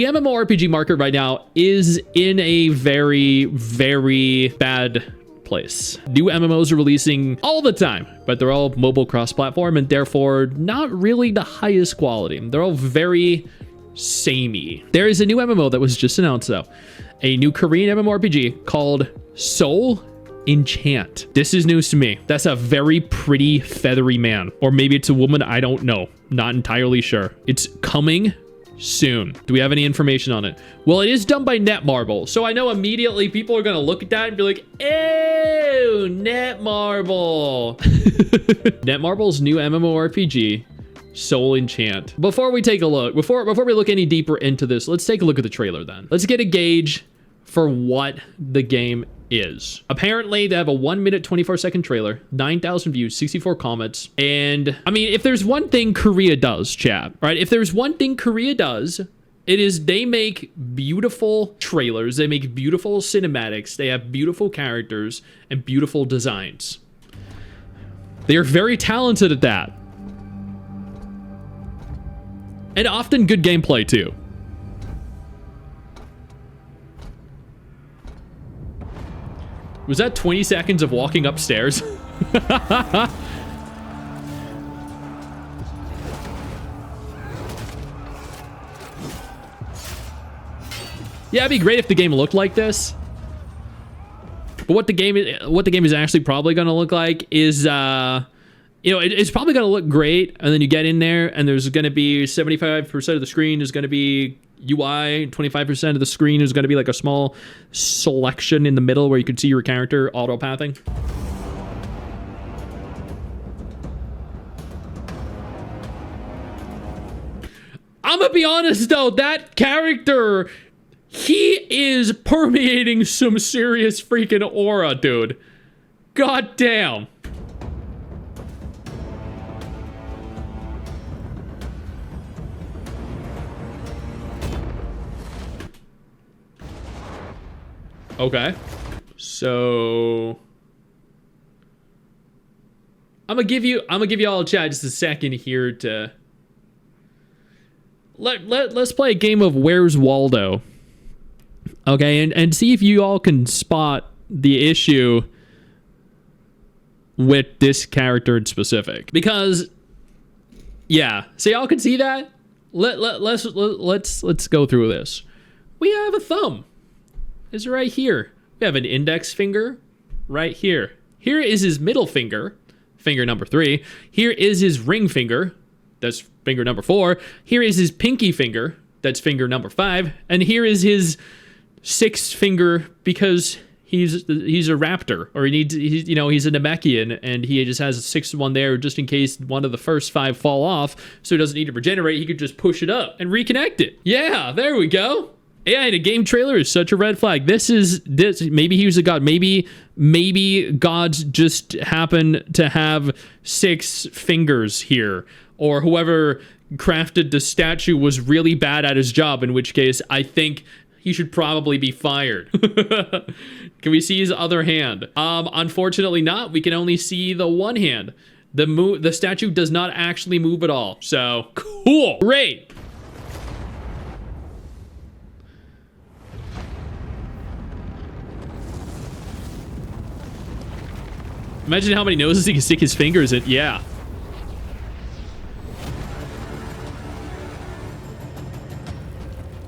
The MMORPG market right now is in a very, very bad place. New MMOs are releasing all the time, but they're all mobile cross-platform and therefore not really the highest quality. They're all very samey. There is a new MMO that was just announced though. A new Korean MMORPG called Soul Enchant. This is news to me. That's a very pretty feathery man. Or maybe it's a woman, I don't know. Not entirely sure. It's coming soon. Do we have any information on it? Well, it is done by Netmarble, so I know immediately people are gonna look at that and be like, ew, Netmarble. Netmarble's new MMORPG, Soul Enchant. Before we take a look, before we look any deeper into this, let's take a look at the trailer then. Let's get a gauge for what the game is. Apparently, they have a 1 minute, 24-second trailer, 9,000 views, 64 comments. And I mean, if there's one thing Korea does, chat, right? If there's one thing Korea does, it is they make beautiful trailers. They make beautiful cinematics. They have beautiful characters and beautiful designs. They are very talented at that. And often good gameplay too. Was that 20 seconds of walking upstairs? Yeah, it'd be great if the game looked like this. But what the game is actually probably going to look like is, you know, it's probably going to look great, and then you get in there, and there's going to be 75% of the screen is going to be UI, 25% of the screen is going to be like a small selection in the middle where you can see your character auto-pathing. I'm gonna be honest though, that character, he is permeating some serious freaking aura, dude. God damn. Okay, so I'm gonna give you all a chat just a second here to let's play a game of Where's Waldo. Okay, and see if you all can spot the issue with this character in specific. Because yeah, so y'all can see that. Let's go through this. We have a thumb. Is right here. We have an index finger right here. Here is his middle finger, finger number 3. Here is his ring finger, that's finger number 4. Here is his pinky finger, that's finger number 5. And here is his 6th finger because he's a raptor, or he's a Namekian, and he just has a 6th one there just in case one of the first 5 fall off, so he doesn't need to regenerate. He could just push it up and reconnect it. Yeah, there we go. AI in a game trailer is such a red flag. This maybe he was a god. Maybe gods just happen to have 6 fingers here, or whoever crafted the statue was really bad at his job, in which case I think he should probably be fired. Can we see his other hand? Unfortunately not. We can only see the one hand. The statue does not actually move at all. So cool. Great. Imagine how many noses he can stick his fingers in. Yeah.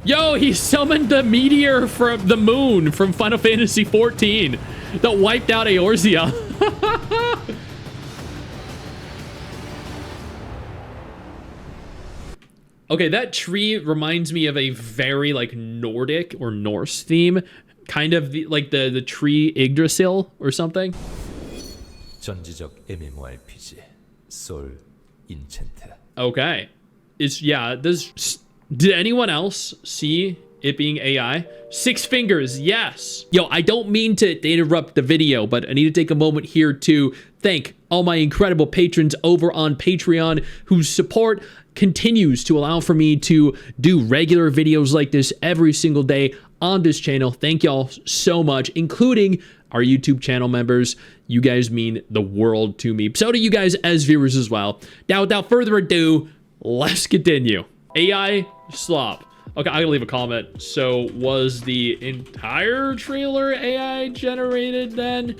Yo, he summoned the meteor from the moon from Final Fantasy XIV that wiped out Eorzea. Okay, that tree reminds me of a very like Nordic or Norse theme, kind of like the tree Yggdrasil or something. 전지적 MMORPG Soul Enchant. Okay. Did anyone else see it being AI? 6 fingers, yes. Yo, I don't mean to interrupt the video, but I need to take a moment here to thank all my incredible patrons over on Patreon whose support continues to allow for me to do regular videos like this every single day on this channel. Thank y'all so much, including our YouTube channel members. You guys mean the world to me. So do you guys as viewers as well. Now, without further ado, let's continue. AI slop. Okay, I gotta leave a comment. So was the entire trailer AI generated then?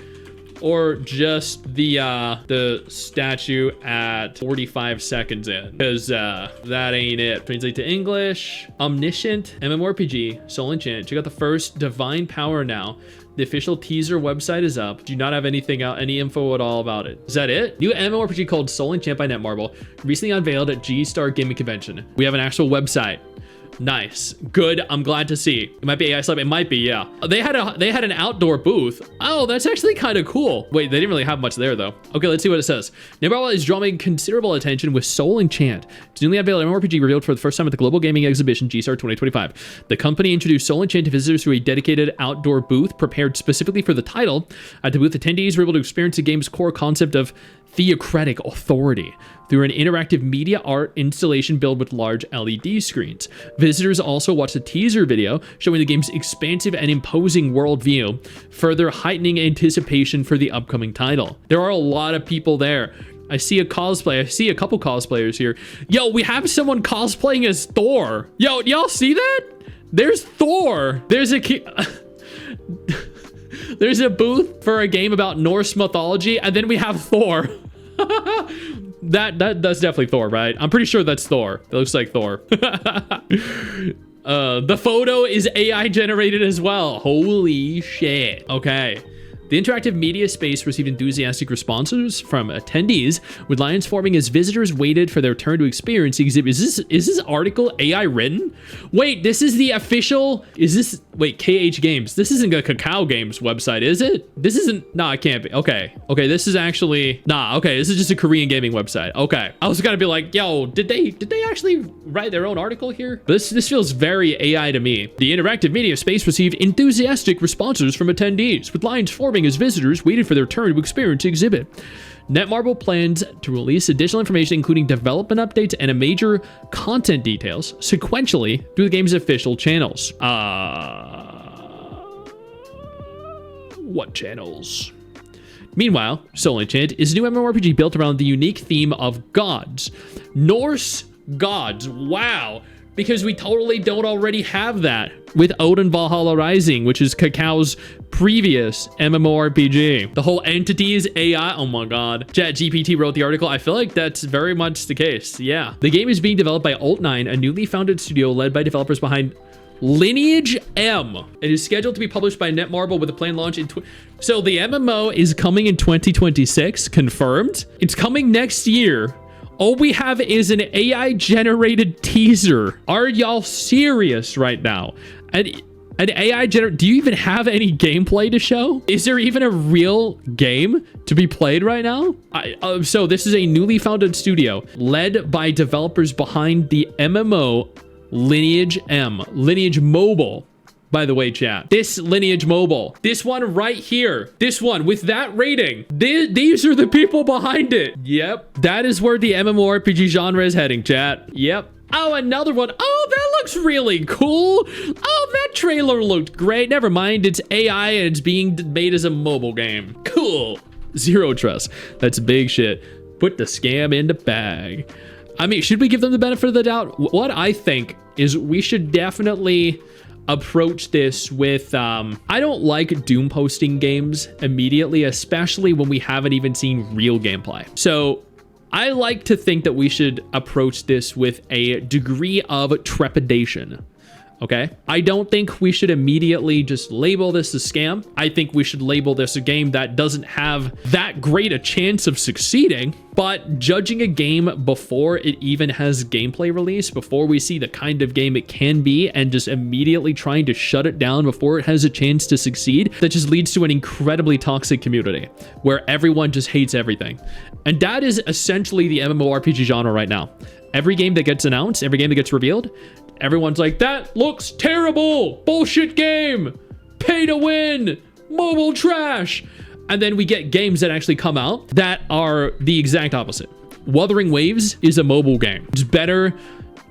Or just the statue at 45 seconds in? Because that ain't it. Translate to English. Omniscient MMORPG, Soul Enchant. Check out the first Divine Power now. The official teaser website is up. Do not have anything out, any info at all about it. Is that it? New MMORPG called Soul Enchant by Netmarble, recently unveiled at G-Star Gaming Convention. We have an actual website. Nice. Good. I'm glad to see. It might be AI Slab. It might be, yeah. They had an outdoor booth. Oh, that's actually kind of cool. Wait, they didn't really have much there though. Okay, let's see what it says. Netmarble is drawing considerable attention with Soul Enchant. It's newly unveiled MMORPG revealed for the first time at the Global Gaming Exhibition G-Star 2025. The company introduced Soul Enchant to visitors through a dedicated outdoor booth prepared specifically for the title. At the booth, attendees were able to experience the game's core concept of theocratic authority through an interactive media art installation built with large LED screens. Visitors also watched a teaser video showing the game's expansive and imposing worldview, further heightening anticipation for the upcoming title. There are a lot of people there. I see a cosplay. I see a couple cosplayers here. Yo, we have someone cosplaying as Thor. Yo, y'all see that? There's Thor. There's a there's a booth for a game about Norse mythology, and then we have Thor. That's definitely Thor, right? I'm pretty sure that's Thor. It looks like Thor. The photo is AI generated as well. Holy shit. Okay. The interactive media space received enthusiastic responses from attendees, with lines forming as visitors waited for their turn to experience the exhibit. Is this article AI written? Wait, this is the official... Wait, KH Games. This isn't a Kakao Games website, is it? This isn't... Nah, it can't be. Okay. Okay, this is actually... Nah, okay, this is just a Korean gaming website. Okay. I was gonna be like, yo, did they actually write their own article here? This feels very AI to me. The interactive media space received enthusiastic responses from attendees, with lines forming as visitors waited for their turn to experience the exhibit. Netmarble plans to release additional information, including development updates and major content details, sequentially through the game's official channels. What channels? Meanwhile, Soul Enchant is a new MMORPG built around the unique theme of gods. Norse gods. Wow. Because we totally don't already have that with Odin Valhalla Rising, which is Kakao's previous MMORPG. The whole entity is AI. Oh my god. ChatGPT wrote the article. I feel like that's very much the case. Yeah. The game is being developed by Alt9, a newly founded studio led by developers behind Lineage M. It is scheduled to be published by Netmarble with a planned launch in... So the MMO is coming in 2026, confirmed. It's coming next year. All we have is an AI-generated teaser. Are y'all serious right now? An AI do you even have any gameplay to show? Is there even a real game to be played right now? So this is a newly founded studio led by developers behind the MMO Lineage M. Lineage Mobile. By the way, chat, this Lineage Mobile, this one right here, this one with that rating, these are the people behind it. Yep, that is where the MMORPG genre is heading, chat. Yep. Oh, another one. Oh, that looks really cool. Oh, that trailer looked great. Never mind, it's AI and it's being made as a mobile game. Cool. Zero trust. That's big shit. Put the scam in the bag. I mean, should we give them the benefit of the doubt? What I think is we should definitely approach this with I don't like doom posting games immediately, especially when we haven't even seen real gameplay. So I like to think that we should approach this with a degree of trepidation. Okay, I don't think we should immediately just label this a scam. I think we should label this a game that doesn't have that great a chance of succeeding. But judging a game before it even has gameplay release, before we see the kind of game it can be, and just immediately trying to shut it down before it has a chance to succeed, that just leads to an incredibly toxic community where everyone just hates everything. And that is essentially the MMORPG genre right now. Every game that gets announced, every game that gets revealed, everyone's like, that looks terrible, bullshit game, pay to win, mobile trash. And then we get games that actually come out that are the exact opposite. Wuthering Waves is a mobile game. It's better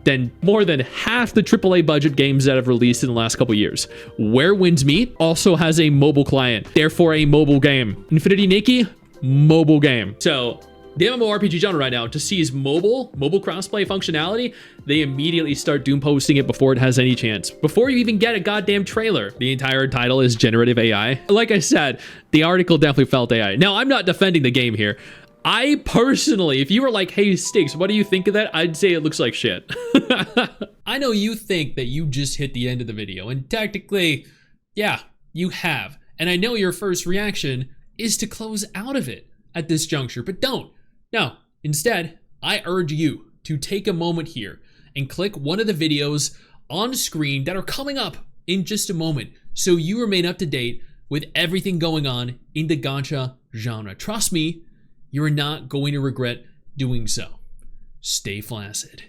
than more than half the AAA budget games that have released in the last couple years. Where Winds Meet also has a mobile client, therefore a mobile game. Infinity Nikki, mobile game. So The MMORPG genre right now just sees mobile crossplay functionality. They immediately start doom posting it before it has any chance. Before you even get a goddamn trailer. The entire title is generative AI. Like I said, the article definitely felt AI. Now, I'm not defending the game here. I personally, if you were like, hey, Stix, what do you think of that? I'd say it looks like shit. I know you think that you just hit the end of the video, and technically, yeah, you have. And I know your first reaction is to close out of it at this juncture, but don't. No, instead, I urge you to take a moment here and click one of the videos on screen that are coming up in just a moment so you remain up to date with everything going on in the gacha genre. Trust me, you're not going to regret doing so. Stay flaccid.